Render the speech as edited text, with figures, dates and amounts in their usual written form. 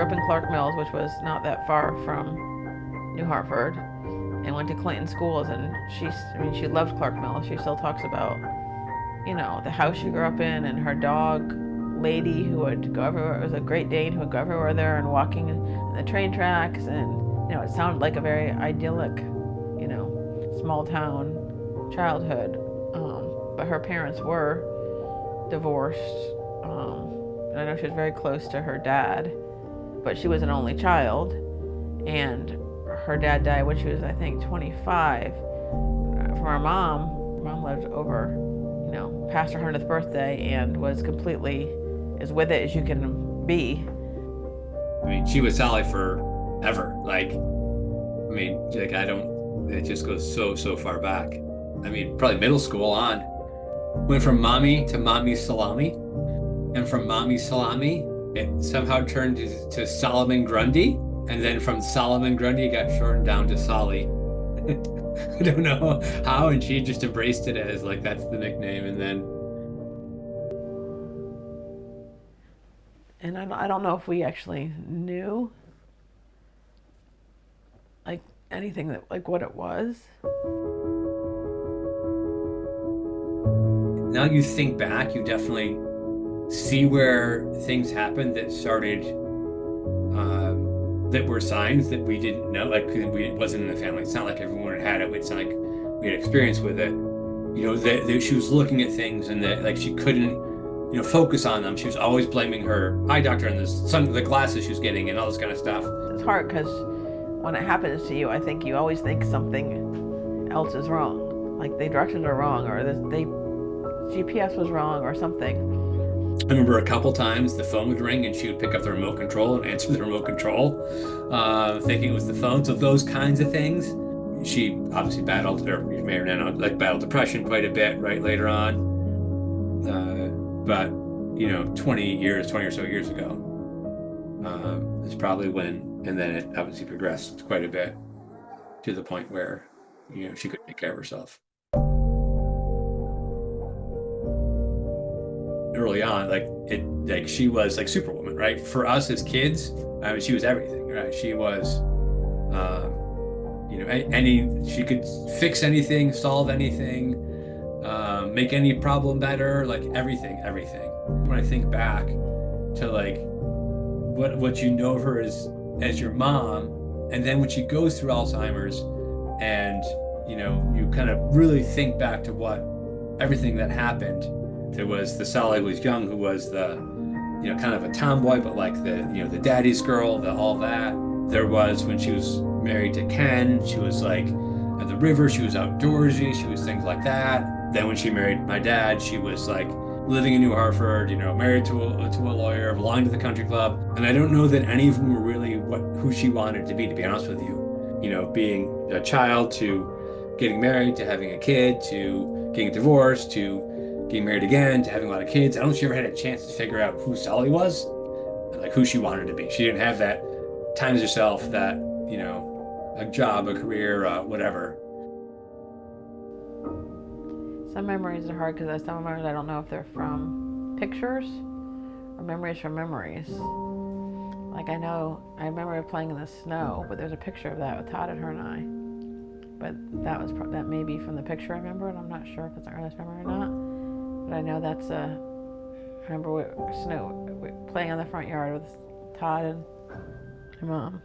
up in Clark Mills, which was not that far from New Hartford, and went to Clinton schools. And she loved Clark Mills. She still talks about, the house she grew up in, and her dog lady who would go everywhere. It was a Great Dane who would go everywhere there, and walking in the train tracks. And it sounded like a very idyllic, small town childhood. But her parents were divorced. And I know she was very close to her dad, but she was an only child, and her dad died when she was, I think, 25. From our mom lived over, past her 100th birthday, and was completely as with it as you can be. I mean, she was Sally forever. It just goes so far back. I mean, probably middle school on. Went from mommy to mommy salami. And from mommy salami, it somehow turned to Solomon Grundy. And then from Solomon Grundy, it got shortened down to Solly. I don't know how, and she just embraced it as that's the nickname. And then. And I don't know if we actually knew anything that what it was. Now you think back, you definitely see where things happened that started, that were signs that we didn't know, it wasn't in the family. It's not like everyone had it. It's not like we had experience with it. That she was looking at things and that she couldn't, focus on them. She was always blaming her eye doctor and the glasses she was getting and all this kind of stuff. It's hard because when it happens to you, I think you always think something else is wrong. Like they directed her wrong, or GPS was wrong or something. I remember a couple times the phone would ring and she would pick up the remote control and answer the remote control, thinking it was the phone. So those kinds of things. She obviously battled, or you may or may not know, battled depression quite a bit right later on. But 20 or so years ago, is probably when, and then it obviously progressed quite a bit to the point where, she could take care of herself. Early on, she was Superwoman, right? For us as kids, she was everything, right? She was, she could fix anything, solve anything, make any problem better, everything. When I think back to what you know of her as your mom, and then when she goes through Alzheimer's, and you kind of really think back to everything that happened. There was the Sally who was young, who was the, kind of a tomboy, but the daddy's girl, all that. There was when she was married to Ken, she was at the river, she was outdoorsy, she was things like that. Then when she married my dad, she was living in New Hartford, married to a lawyer, belonging to the country club. And I don't know that any of them were really who she wanted to be honest with you. Being a child, to getting married, to having a kid, to getting divorced, to getting married again, to having a lot of kids. I don't think she ever had a chance to figure out who Sally was, and who she wanted to be. She didn't have that time as herself, that, a job, a career, whatever. Some memories are hard because some memories I don't know if they're from pictures or memories from memories. I remember playing in the snow, but there's a picture of that with Todd and her and I. But that may be from the picture I remember, and I'm not sure if it's an earnest memory or not. But I know I remember playing on the front yard with Todd and my mom.